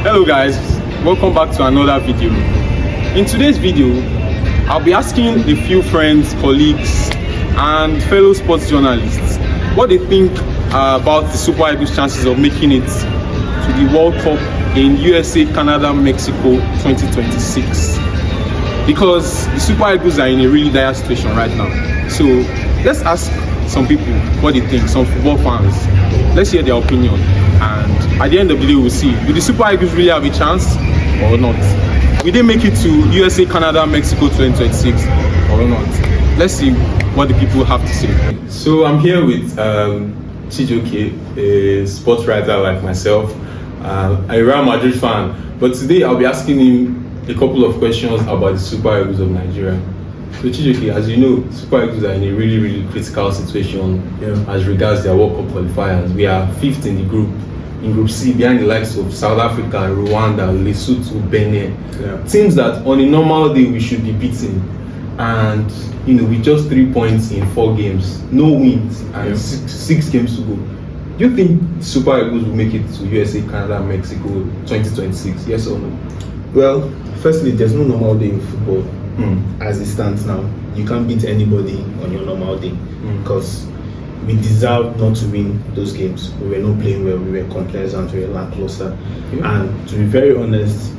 Hello guys, welcome back to another video. In today's video, I'll be asking a few friends, colleagues and fellow sports journalists what they think about the Super Eagles' chances of making it to the World Cup in USA-Canada-Mexico 2026. Because the Super Eagles are in a really dire situation right now. So let's ask some people what they think, some football fans. Let's hear their opinion, and at the end of the day we'll see, do the Super Eagles really have a chance or not? Will they make it to USA, Canada, Mexico 2026 or not? Let's see what the people have to say. So I'm here with Chijoke, a sports writer like myself, a Real Madrid fan, but today I'll be asking him a couple of questions about the Super Eagles of Nigeria. So Chijoke, as you know, Super Eagles are in a really critical situation as regards their World Cup qualifiers. We are 5th in the group, in Group C, behind the likes of South Africa, Rwanda, Lesotho, Benin. Teams that on a normal day we should be beating. And with just 3 points in 4 games, no wins, and six games to go. Do you think Super Eagles will make it to USA, Canada, Mexico 2026? Yes or no? Well, firstly, there's no normal day in football. As it stands now, you can't beat anybody on your normal day because we deserve not to win those games. We were not playing well, we were complacent, we were lackluster. And to be very honest,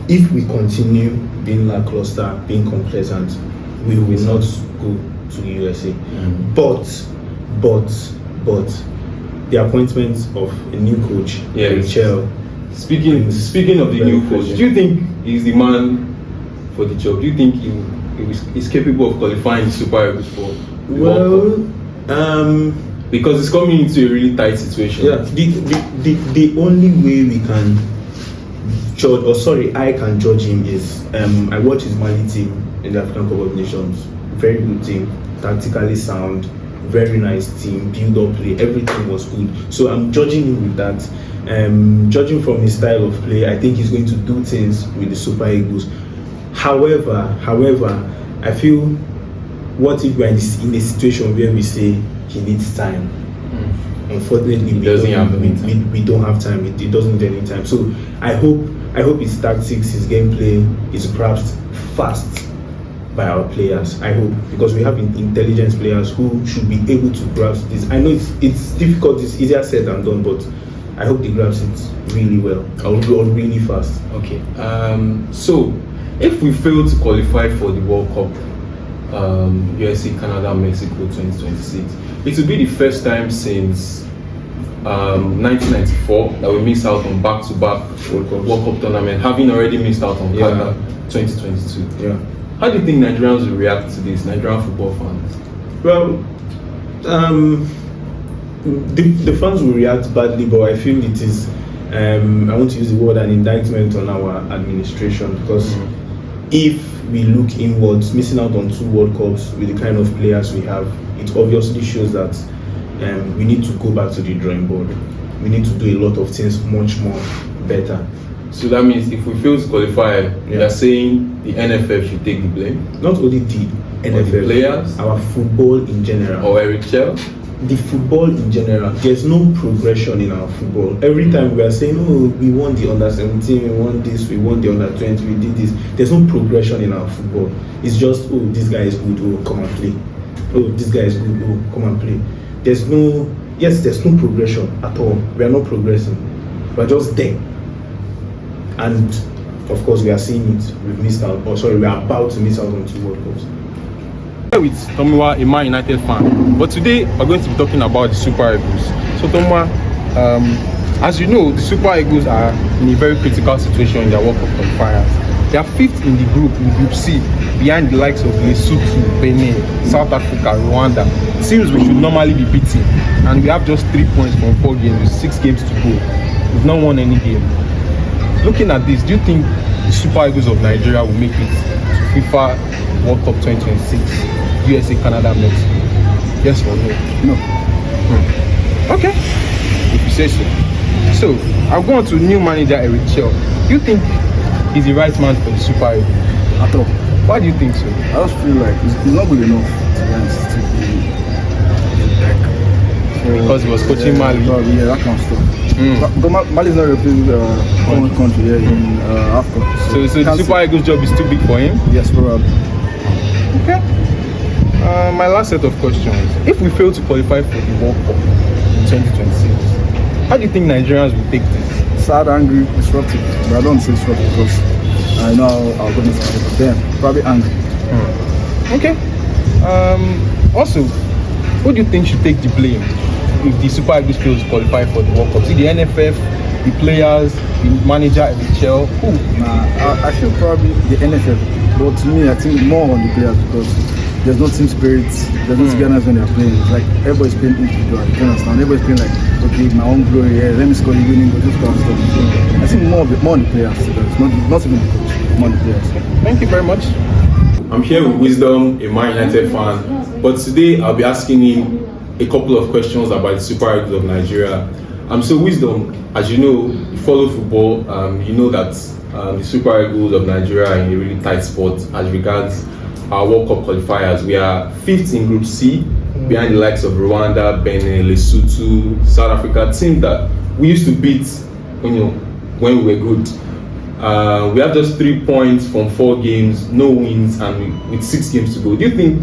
if we continue being lackluster, being complacent, we will not go to the USA. But the appointment of a new coach, Michel. Speaking of the new coach, do you think he's the man for the job? Do you think he is capable of qualifying the Super Eagles for the World Cup? Because it's coming into a really tight situation. Yeah, the only way we can judge, I can judge him is I watched his Mali team in the African Cup of Nations. Very good team, tactically sound, very nice team, build up play, everything was good. So I'm judging him with that. Judging from his style of play, I think he's going to do things with the Super Eagles. However, I feel, what if we're in a situation where we say he needs time? Unfortunately, we don't have time. It doesn't need any time. So I hope his tactics, his gameplay is perhaps fast by our players. I hope, because we have intelligent players who should be able to grasp this. I know it's difficult, it's easier said than done, but I hope they grasp it really well or really fast. Okay. So if we fail to qualify for the World Cup, USA, Canada, Mexico 2026, it will be the first time since 1994 that we miss out on back-to-back World Cup tournament, having already missed out on Qatar 2022. How do you think Nigerians will react to this, Nigerian football fans? Well, the fans will react badly, but I feel it is, I want to use the word, an indictment on our administration, because if we look inwards, missing out on 2 World Cups with the kind of players we have, it obviously shows that we need to go back to the drawing board. We need to do a lot of things much more better. So that means if we fail to qualify, you are saying the NFF should take the blame? Not only the NFF, the players, our football in general. Or Eric Chell? The football in general, there's no progression in our football. Every time we are saying, oh, we won the under 17, we won this, we won the under 20, we did this. There's no progression in our football. It's just, oh, this guy is good, oh, come and play. Oh, this guy is good, oh, come and play. There's no progression at all. We are not progressing. We're just there. And of course, we are seeing it. We are about to miss out on 2 World Cups. With Tomiwa, a Man United fan, but today we're going to be talking about the Super Eagles. So Tomiwa, as you know, the Super Eagles are in a very critical situation in their World Cup qualifiers. They are 5th in the group, in Group C, behind the likes of Lesotho, Benin, South Africa, Rwanda. Teams we should normally be beating, and we have just 3 points from 4 games with 6 games to go. We've not won any game. Looking at this, do you think the Super Eagles of Nigeria will make it to FIFA World Cup 2026, USA, Canada, Mexico? Yes or no? No. Okay, if you say so. So, I'll go on to new manager Eric Chell. Do you think he's the right man for the Super Eagles? At all. Why do you think so? I just feel like it's not good enough, to be honest, to be because he was coaching Mali. Yeah, that kind of stuff. But Mali is not representing one country here in AFCON. So the Super Eagles job is too big for him? Yes, probably. Okay. My last set of questions. If we fail to qualify for the World Cup in 2026, how do you think Nigerians will take this? Sad, angry, disruptive. But I don't say disruptive because I know how our government are. But then, probably angry. Okay. Also, who do you think should take the blame if the Super Eagles fail to qualify for the World Cup? Is it the NFF, the players, the manager, and the chair? Who? I feel probably the NFF. But to me, I think more on the players because there's no team spirit, there's no togetherness when they're playing. It's like everybody's playing individually. You understand? Everybody's playing like, okay, my own glory, yeah, let me score the winning, but just go and stuff. So I think more on the players, not even the coach, more on the players. Thank you very much. I'm here with Wisdom, a Man United fan, but today I'll be asking him a couple of questions about the Super Eagles of Nigeria. So Wisdom, as you know, you follow football, you know that the Super Eagles of Nigeria are in a really tight spot as regards our World Cup qualifiers. We are 5th in Group C, behind the likes of Rwanda, Benin, Lesotho, South Africa, teams that we used to beat, when we were good. We have just 3 points from 4 games, no wins, and with 6 games to go. Do you think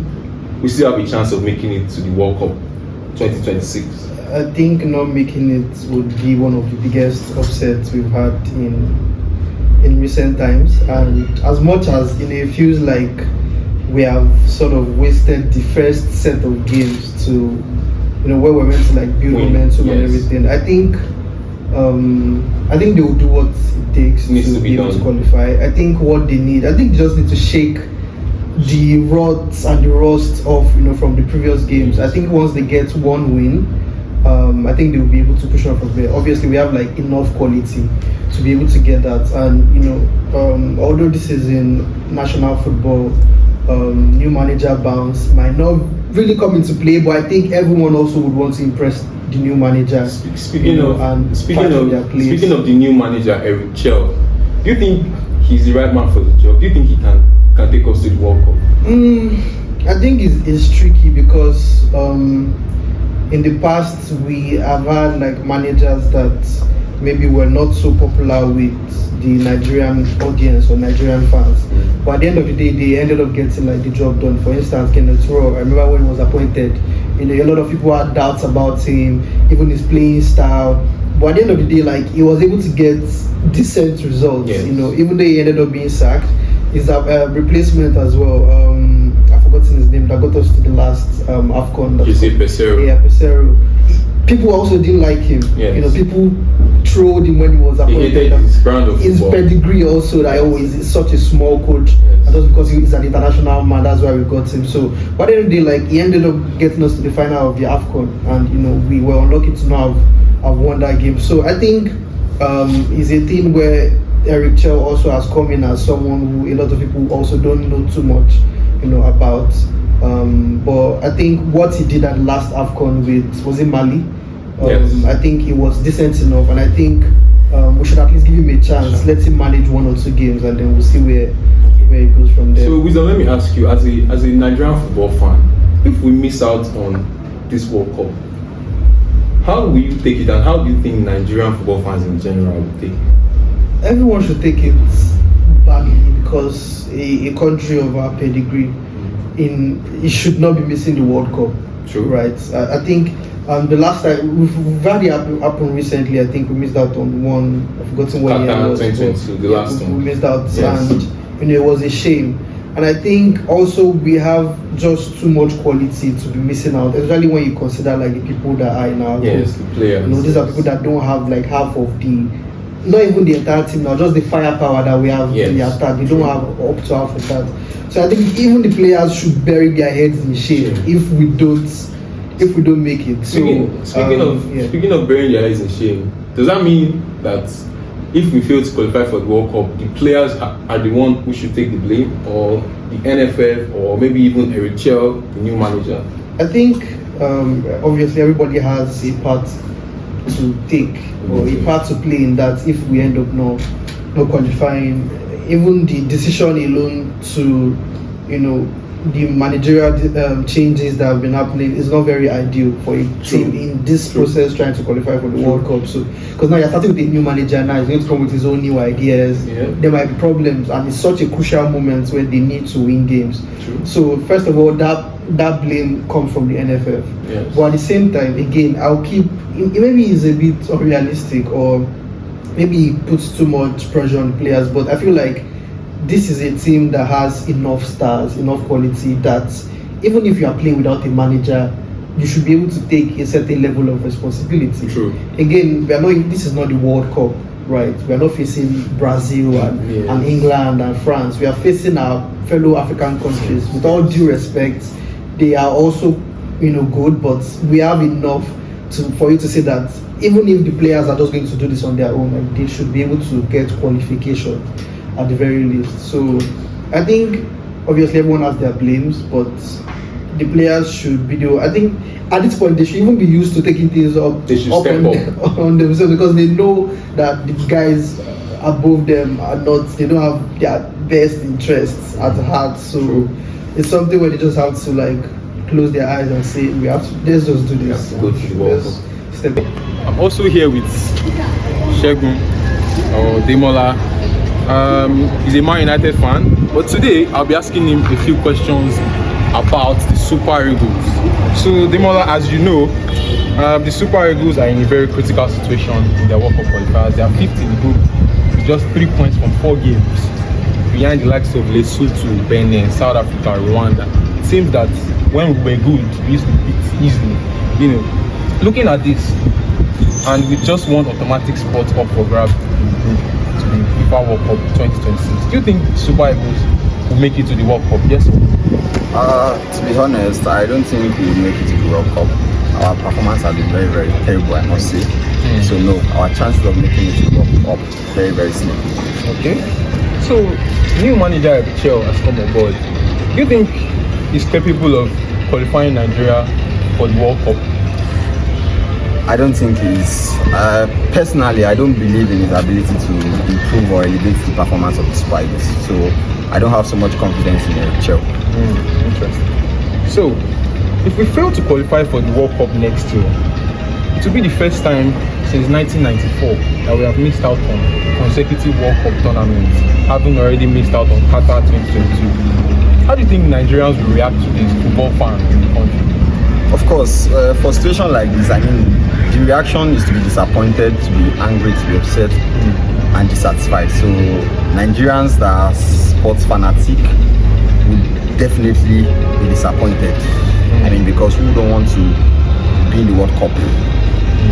we still have a chance of making it to the World Cup 2026? I think not making it would be one of the biggest upsets we've had in recent times. And as much as it feels like we have sort of wasted the first set of games to where we're meant to build momentum and everything, I think they will do what it takes to be able to qualify. I think what they need, I think they just need to shake the rots and the rust off, from the previous games. I think once they get one win, I think they will be able to push on from there. Obviously, we have enough quality to be able to get that. And although this is in national football, new manager bounce might not really come into play, but I think everyone also would want to impress the new manager. Speaking of the new manager, Eric Chell, do you think he's the right man for the job? Do you think he can take us to the World Cup? I think it's tricky because in the past we have had managers that maybe were not so popular with the Nigerian audience or Nigerian fans, but at the end of the day they ended up getting the job done. For instance, Kenneth Rowe, I remember when he was appointed, a lot of people had doubts about him, even his playing style, but at the end of the day he was able to get decent results. Even though he ended up being sacked. His replacement as well, I've forgotten his name, that got us to the last AFCON. Pesero. Yeah, Pesero. People also didn't like him. Yes. People trolled him when he was appointed. He hated his brand of his football. pedigree also, that he's such a small coach. Yes. And just because he's an international man, that's why we got him. So, but at the end of the day, he ended up getting us to the final of the AFCON, and we were unlucky to not have won that game. So I think it's a thing where Eric Chell also has come in as someone who a lot of people also don't know too much, about. But I think what he did at the last AFCON with, was it Mali? Yes. I think it was decent enough, and I think we should at least give him a chance. Let him manage 1 or 2 games, and then we'll see where it goes from there. So, Wisdom, let me ask you, as a Nigerian football fan, if we miss out on this World Cup, how will you take it, and how do you think Nigerian football fans in general will take it? Everyone should take it badly because a country of our pedigree, it should not be missing the World Cup. True. Right. I think the last time we've had it happen recently. I think we missed out on one. I've forgotten what year it was. 2022, the last one. We missed out, yes. And it was a shame. And I think also we have just too much quality to be missing out, especially when you consider the people that are in our group. The players. These are people that don't have half of the, not even the entire team now, just the firepower that we have in the attack. They don't have up to half of that. So I think even the players should bury their heads in shame if we don't make it. Speaking of burying their heads in shame, does that mean that if we fail to qualify for the World Cup, the players are the one who should take the blame, or the NFF, or maybe even Eric Chell, the new manager? I think obviously everybody has a part to take or a part to play in that. If we end up not qualifying, even the decision alone to the managerial changes that have been happening is not very ideal for a team in this process trying to qualify for the World Cup. So, because now you're starting with a new manager, now he's going to come with his own new ideas. There might be problems, and it's such a crucial moment when they need to win games. So, first of all, that blame comes from the NFF. But at the same time, again, maybe it's a bit unrealistic, or maybe it puts too much pressure on players. But I feel like this is a team that has enough stars, enough quality, that even if you are playing without a manager, you should be able to take a certain level of responsibility. Again, this is not the World Cup, right? We are not facing Brazil and England and France. We are facing our fellow African countries. With all due respect, they are also, good, but we have enough for you to say that even if the players are just going to do this on their own, like, they should be able to get qualification at the very least. So I think obviously everyone has their blames, but the players should be I think at this point they should even be used to taking things up. They should step up on themselves, because they know that the guys above them they don't have their best interests at heart. So it's something where they just have to close their eyes and say, let's just do this. Go to the World Cup. Step up. I'm also here with Shegun or Demola. He's a Man United fan, but today I'll be asking him a few questions about the Super Eagles. So Demola, as you know, the Super Eagles are in a very critical situation in their World Cup qualifiers. They are 5th in the group with just 3 points from 4 games, behind the likes of Lesotho, Benin, South Africa, Rwanda. It seems that when we were good, we used to beat easily. Looking at this, and with just one automatic spot up for grabs in the group to the FIFA World Cup 2026, do you think Super Eagles will make it to the World Cup? Yes or no? To be honest, I don't think we will make it to the World Cup. Our performance has been very, very terrible, I must say. So no, our chances of making it to the World Cup very, very slim. Okay. So new manager Michel has come on board. Do you think he's capable of qualifying Nigeria for the World Cup? I don't think he's personally, I don't believe in his ability to improve or elevate the performance of the Super Eagles. So I don't have so much confidence in Michel. Interesting. So if we fail to qualify for the World Cup next year, it will be the first time since 1994 that we have missed out on consecutive World Cup tournaments, having already missed out on Qatar 2022. How do you think Nigerians will react to this, football fans in the country? Of course, for a situation like this, the reaction is to be disappointed, to be angry, to be upset, and dissatisfied. So Nigerians that are sports fanatic will definitely be disappointed. Because who don't want to be in the World Cup,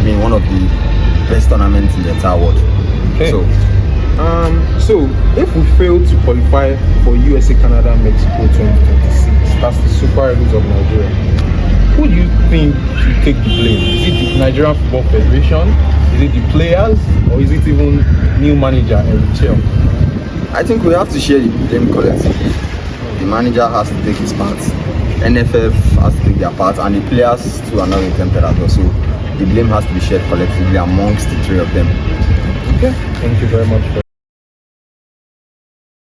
being one of the best tournaments in the entire world. Okay. So if we fail to qualify for USA-Canada-Mexico 2026, that's the Super Eagles of Nigeria, who do you think should take the blame? Is it the Nigerian Football Federation? Is it the players? Or is it even new manager Michel? I think we have to share the blame collectively. The manager has to take his part, NFF has to take their part, and the players too are not exempted as well. So the blame has to be shared collectively amongst the three of them. Okay, thank you very much.